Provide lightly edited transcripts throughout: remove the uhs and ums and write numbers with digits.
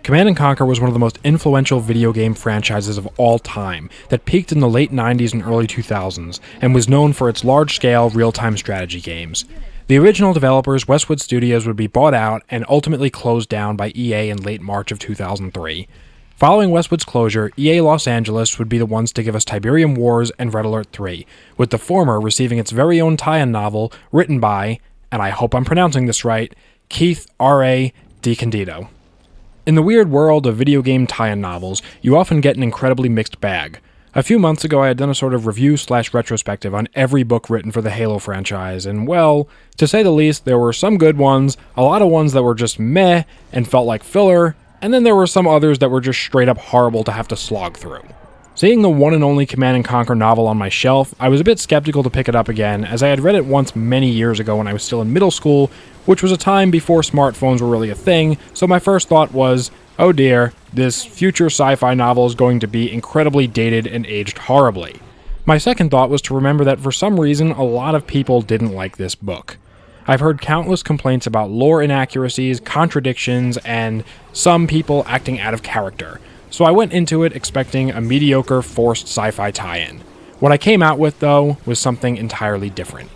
Command & Conquer was one of the most influential video game franchises of all time that peaked in the late 90s and early 2000s and was known for its large-scale real-time strategy games. The original developers, Westwood Studios, would be bought out and ultimately closed down by EA in late March of 2003. Following Westwood's closure, EA Los Angeles would be the ones to give us Tiberium Wars and Red Alert 3, with the former receiving its very own tie-in novel written by, and I hope I'm pronouncing this right, Keith R.A. DiCandido. In the weird world of video game tie-in novels, you often get an incredibly mixed bag. A few months ago, I had done a sort of review/retrospective on every book written for the Halo franchise, and well, to say the least, there were some good ones, a lot of ones that were just meh and felt like filler, and then there were some others that were just straight up horrible to have to slog through. Seeing the one and only Command & Conquer novel on my shelf, I was a bit skeptical to pick it up again, as I had read it once many years ago when I was still in middle school, which was a time before smartphones were really a thing, so my first thought was, oh dear, this future sci-fi novel is going to be incredibly dated and aged horribly. My second thought was to remember that for some reason, a lot of people didn't like this book. I've heard countless complaints about lore inaccuracies, contradictions, and some people acting out of character, so I went into it expecting a mediocre, forced sci-fi tie-in. What I came out with, though, was something entirely different.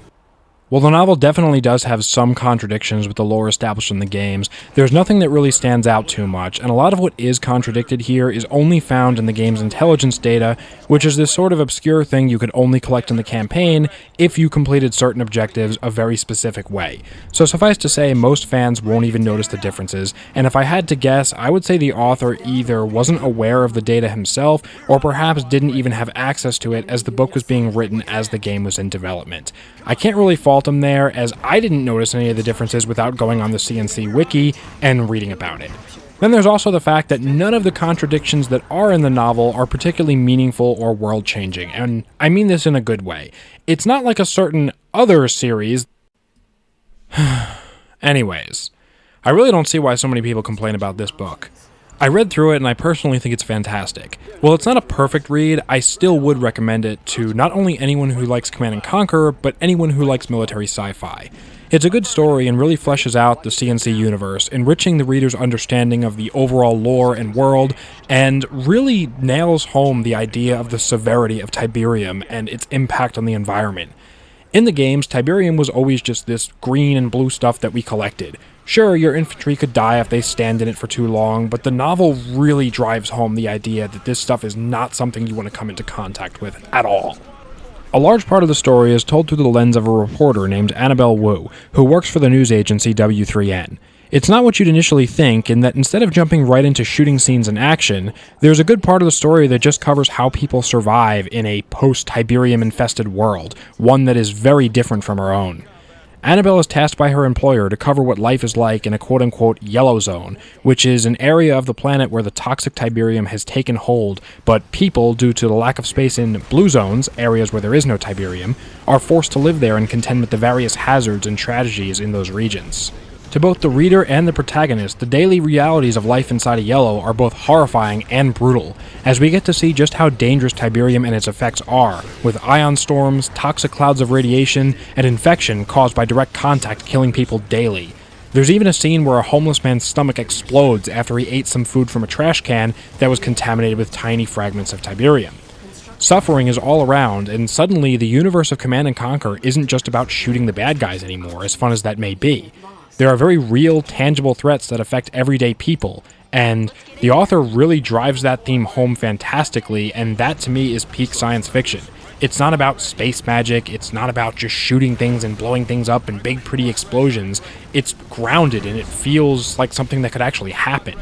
While the novel definitely does have some contradictions with the lore established in the games, there's nothing that really stands out too much, and a lot of what is contradicted here is only found in the game's intelligence data, which is this sort of obscure thing you could only collect in the campaign if you completed certain objectives a very specific way. So suffice to say, most fans won't even notice the differences, and if I had to guess, I would say the author either wasn't aware of the data himself, or perhaps didn't even have access to it as the book was being written as the game was in development. I can't really fault him there, as I didn't notice any of the differences without going on the CNC wiki and reading about it. Then there's also the fact that none of the contradictions that are in the novel are particularly meaningful or world-changing, and I mean this in a good way. It's not like a certain other series. Anyways, I really don't see why so many people complain about this book. I read through it and I personally think it's fantastic. While it's not a perfect read, I still would recommend it to not only anyone who likes Command & Conquer, but anyone who likes military sci-fi. It's a good story and really fleshes out the CNC universe, enriching the reader's understanding of the overall lore and world, and really nails home the idea of the severity of Tiberium and its impact on the environment. In the games, Tiberium was always just this green and blue stuff that we collected. Sure, your infantry could die if they stand in it for too long, but the novel really drives home the idea that this stuff is not something you want to come into contact with at all. A large part of the story is told through the lens of a reporter named Annabelle Wu, who works for the news agency W3N. It's not what you'd initially think, in that instead of jumping right into shooting scenes and action, there's a good part of the story that just covers how people survive in a post-Tiberium-infested world, one that is very different from our own. Annabelle is tasked by her employer to cover what life is like in a quote-unquote yellow zone, which is an area of the planet where the toxic Tiberium has taken hold, but people, due to the lack of space in blue zones, areas where there is no Tiberium, are forced to live there and contend with the various hazards and tragedies in those regions. To both the reader and the protagonist, the daily realities of life inside a Yellow are both horrifying and brutal, as we get to see just how dangerous Tiberium and its effects are, with ion storms, toxic clouds of radiation, and infection caused by direct contact killing people daily. There's even a scene where a homeless man's stomach explodes after he ate some food from a trash can that was contaminated with tiny fragments of Tiberium. Suffering is all around, and suddenly the universe of Command & Conquer isn't just about shooting the bad guys anymore, as fun as that may be. There are very real, tangible threats that affect everyday people, and the author really drives that theme home fantastically, and that to me is peak science fiction. It's not about space magic, it's not about just shooting things and blowing things up and big pretty explosions. It's grounded and it feels like something that could actually happen.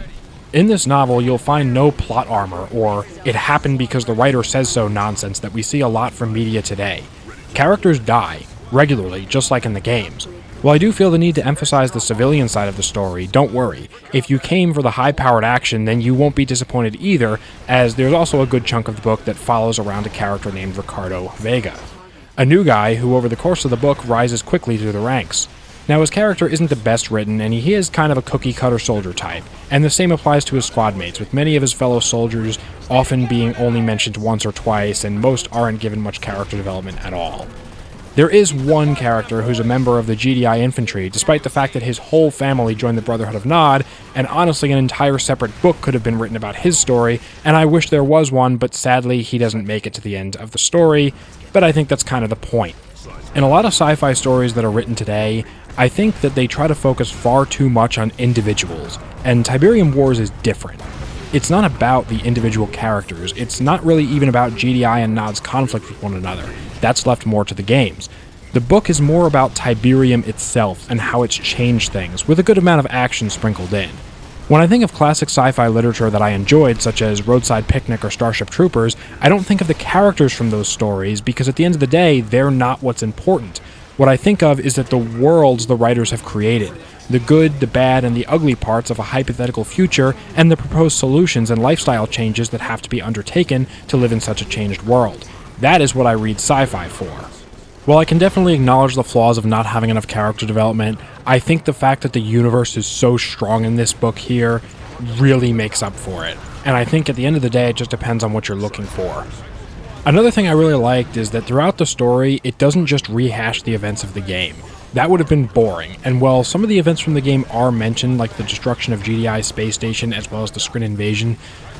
In this novel, you'll find no plot armor or "it happened because the writer says so" nonsense that we see a lot from media today. Characters die, regularly, just like in the games. While I do feel the need to emphasize the civilian side of the story, don't worry. If you came for the high-powered action, then you won't be disappointed either, as there's also a good chunk of the book that follows around a character named Ricardo Vega, a new guy who over the course of the book rises quickly through the ranks. Now, his character isn't the best written, and he is kind of a cookie-cutter soldier type, and the same applies to his squad mates, with many of his fellow soldiers often being only mentioned once or twice, and most aren't given much character development at all. There is one character who's a member of the GDI infantry, despite the fact that his whole family joined the Brotherhood of Nod, and honestly an entire separate book could have been written about his story, and I wish there was one, but sadly he doesn't make it to the end of the story, but I think that's kind of the point. In a lot of sci-fi stories that are written today, I think that they try to focus far too much on individuals, and Tiberium Wars is different. It's not about the individual characters, it's not really even about GDI and Nod's conflict with one another. That's left more to the games. The book is more about Tiberium itself and how it's changed things, with a good amount of action sprinkled in. When I think of classic sci-fi literature that I enjoyed, such as Roadside Picnic or Starship Troopers, I don't think of the characters from those stories, because at the end of the day, they're not what's important. What I think of is that the worlds the writers have created, the good, the bad, and the ugly parts of a hypothetical future, and the proposed solutions and lifestyle changes that have to be undertaken to live in such a changed world. That is what I read sci-fi for. While I can definitely acknowledge the flaws of not having enough character development, I think the fact that the universe is so strong in this book here really makes up for it. And I think at the end of the day, it just depends on what you're looking for. Another thing I really liked is that throughout the story, it doesn't just rehash the events of the game. That would have been boring, and while some of the events from the game are mentioned, like the destruction of GDI's space station as well as the Skrin invasion,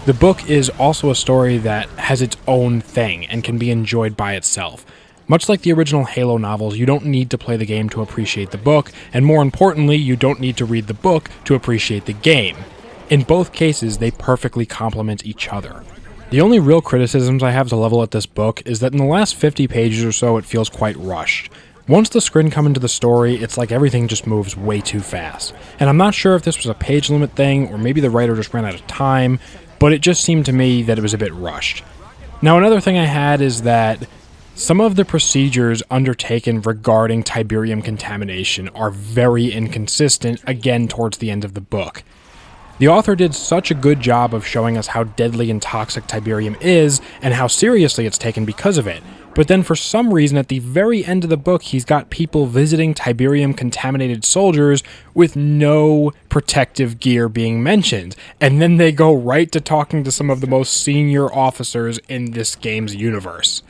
the book is also a story that has its own thing and can be enjoyed by itself. Much like the original Halo novels, you don't need to play the game to appreciate the book, and more importantly, you don't need to read the book to appreciate the game. In both cases, they perfectly complement each other. The only real criticisms I have to level at this book is that in the last 50 pages or so, it feels quite rushed. Once the Skrin come into the story, it's like everything just moves way too fast. And I'm not sure if this was a page limit thing, or maybe the writer just ran out of time, but it just seemed to me that it was a bit rushed. Now, another thing I had is that some of the procedures undertaken regarding Tiberium contamination are very inconsistent, again towards the end of the book. The author did such a good job of showing us how deadly and toxic Tiberium is, and how seriously it's taken because of it. But then for some reason at the very end of the book, he's got people visiting Tiberium-contaminated soldiers with no protective gear being mentioned. And then they go right to talking to some of the most senior officers in this game's universe.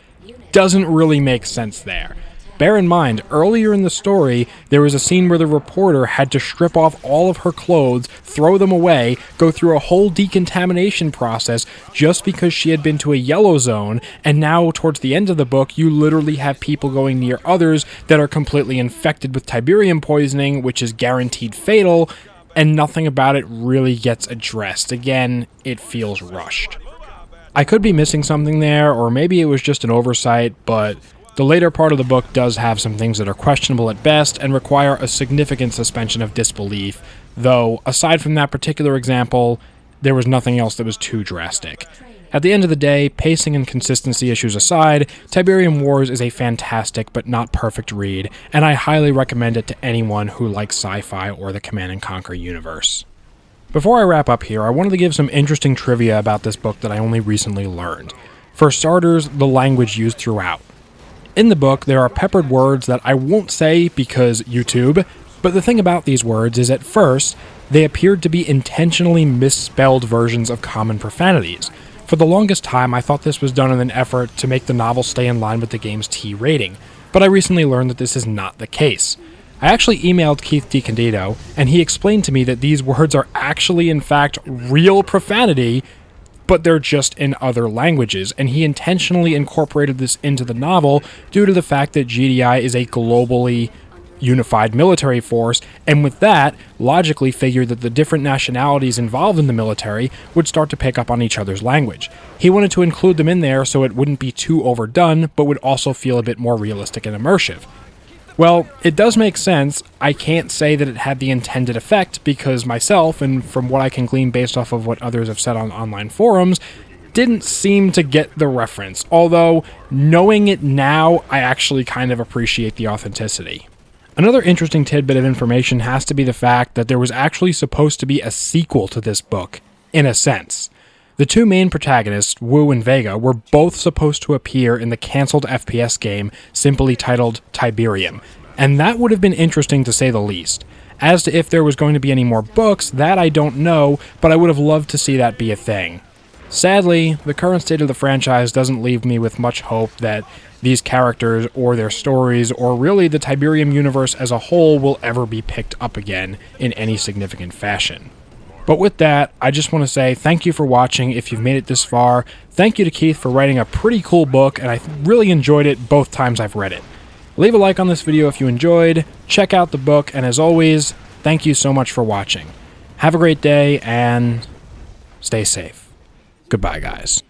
Doesn't really make sense there. Bear in mind, earlier in the story, there was a scene where the reporter had to strip off all of her clothes, throw them away, go through a whole decontamination process just because she had been to a yellow zone, and now towards the end of the book, you literally have people going near others that are completely infected with Tiberium poisoning, which is guaranteed fatal, and nothing about it really gets addressed. Again, it feels rushed. I could be missing something there, or maybe it was just an oversight, but the later part of the book does have some things that are questionable at best and require a significant suspension of disbelief, though, aside from that particular example, there was nothing else that was too drastic. At the end of the day, pacing and consistency issues aside, Tiberium Wars is a fantastic but not perfect read, and I highly recommend it to anyone who likes sci-fi or the Command & Conquer universe. Before I wrap up here, I wanted to give some interesting trivia about this book that I only recently learned. For starters, the language used throughout. In the book, there are peppered words that I won't say because YouTube, but the thing about these words is at first, they appeared to be intentionally misspelled versions of common profanities. For the longest time, I thought this was done in an effort to make the novel stay in line with the game's T rating, but I recently learned that this is not the case. I actually emailed Keith DiCandido, and he explained to me that these words are actually in fact real profanity, but they're just in other languages, and he intentionally incorporated this into the novel due to the fact that GDI is a globally unified military force, and with that, logically figured that the different nationalities involved in the military would start to pick up on each other's language. He wanted to include them in there so it wouldn't be too overdone, but would also feel a bit more realistic and immersive. Well, it does make sense. I can't say that it had the intended effect because myself, and from what I can glean based off of what others have said on online forums, didn't seem to get the reference, although knowing it now, I actually kind of appreciate the authenticity. Another interesting tidbit of information has to be the fact that there was actually supposed to be a sequel to this book, in a sense. The two main protagonists, Wu and Vega, were both supposed to appear in the cancelled FPS game simply titled Tiberium, and that would have been interesting to say the least. As to if there was going to be any more books, that I don't know, but I would have loved to see that be a thing. Sadly, the current state of the franchise doesn't leave me with much hope that these characters or their stories or really the Tiberium universe as a whole will ever be picked up again in any significant fashion. But with that, I just want to say thank you for watching if you've made it this far. Thank you to Keith for writing a pretty cool book, and I really enjoyed it both times I've read it. Leave a like on this video if you enjoyed, check out the book, and as always, thank you so much for watching. Have a great day, and stay safe. Goodbye, guys.